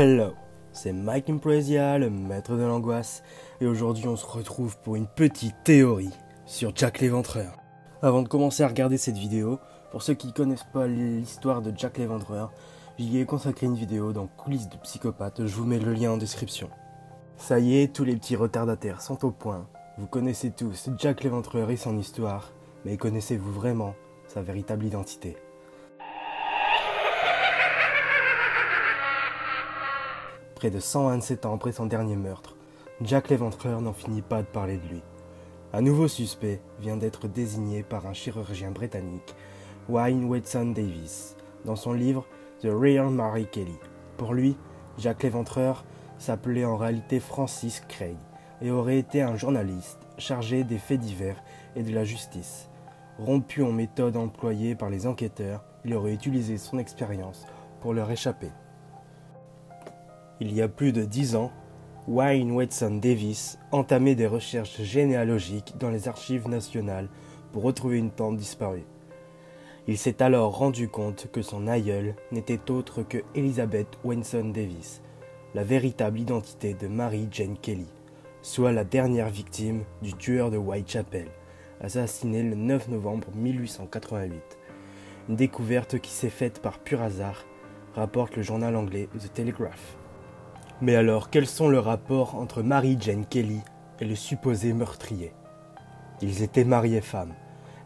Hello, c'est Mike Imprezia, le maître de l'angoisse, et aujourd'hui on se retrouve pour une petite théorie sur Jack l'Éventreur. Avant de commencer à regarder cette vidéo, pour ceux qui ne connaissent pas l'histoire de Jack l'Éventreur, j'y ai consacré une vidéo dans Coulisses de psychopathe, je vous mets le lien en description. Ça y est, tous les petits retardataires sont au point. Vous connaissez tous Jack l'Éventreur et son histoire, mais connaissez-vous vraiment sa véritable identité ? Près de 127 ans après son dernier meurtre, Jack l'Éventreur n'en finit pas de parler de lui. Un nouveau suspect vient d'être désigné par un chirurgien britannique, Wayne Watson Davis, dans son livre The Real Mary Kelly. Pour lui, Jack l'Éventreur s'appelait en réalité Francis Craig et aurait été un journaliste chargé des faits divers et de la justice. Rompu en méthode employée par les enquêteurs, il aurait utilisé son expérience pour leur échapper. Il y a plus de 10 ans, Wayne Watson Davis entamait des recherches généalogiques dans les archives nationales pour retrouver une tante disparue. Il s'est alors rendu compte que son aïeul n'était autre que Elizabeth Watson Davis, la véritable identité de Mary Jane Kelly, soit la dernière victime du tueur de Whitechapel, assassiné le 9 novembre 1888. Une découverte qui s'est faite par pur hasard, rapporte le journal anglais The Telegraph. Mais alors, quels sont les rapports entre Mary Jane Kelly et le supposé meurtrier ? Ils étaient mari et femme.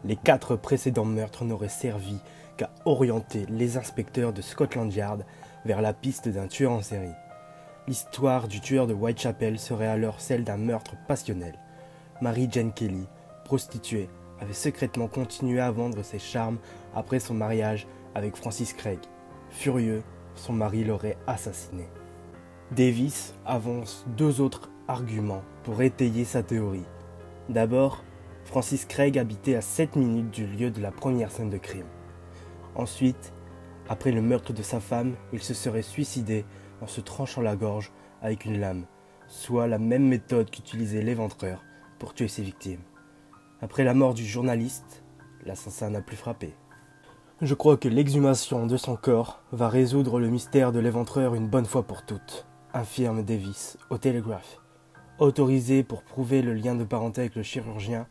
Les 4 précédents meurtres n'auraient servi qu'à orienter les inspecteurs de Scotland Yard vers la piste d'un tueur en série. L'histoire du tueur de Whitechapel serait alors celle d'un meurtre passionnel. Mary Jane Kelly, prostituée, avait secrètement continué à vendre ses charmes après son mariage avec Francis Craig. Furieux, son mari l'aurait assassinée. Davis avance 2 autres arguments pour étayer sa théorie. D'abord, Francis Craig habitait à 7 minutes du lieu de la première scène de crime. Ensuite, après le meurtre de sa femme, il se serait suicidé en se tranchant la gorge avec une lame, soit la même méthode qu'utilisait l'Éventreur pour tuer ses victimes. Après la mort du journaliste, l'assassin n'a plus frappé. Je crois que l'exhumation de son corps va résoudre le mystère de l'Éventreur une bonne fois pour toutes, affirme Davis au Telegraph. Autorisé pour prouver le lien de parenté avec le chirurgien,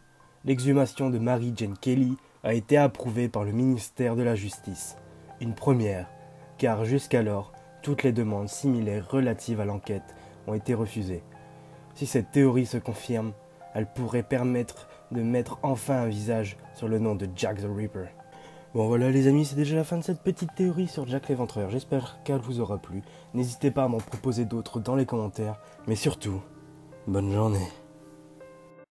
l'exhumation de Mary Jane Kelly a été approuvée par le ministère de la Justice. Une première, car jusqu'alors, toutes les demandes similaires relatives à l'enquête ont été refusées. Si cette théorie se confirme, elle pourrait permettre de mettre enfin un visage sur le nom de Jack the Ripper. Bon voilà les amis, c'est déjà la fin de cette petite théorie sur Jack l'Éventreur. J'espère qu'elle vous aura plu. N'hésitez pas à m'en proposer d'autres dans les commentaires. Mais surtout, bonne journée.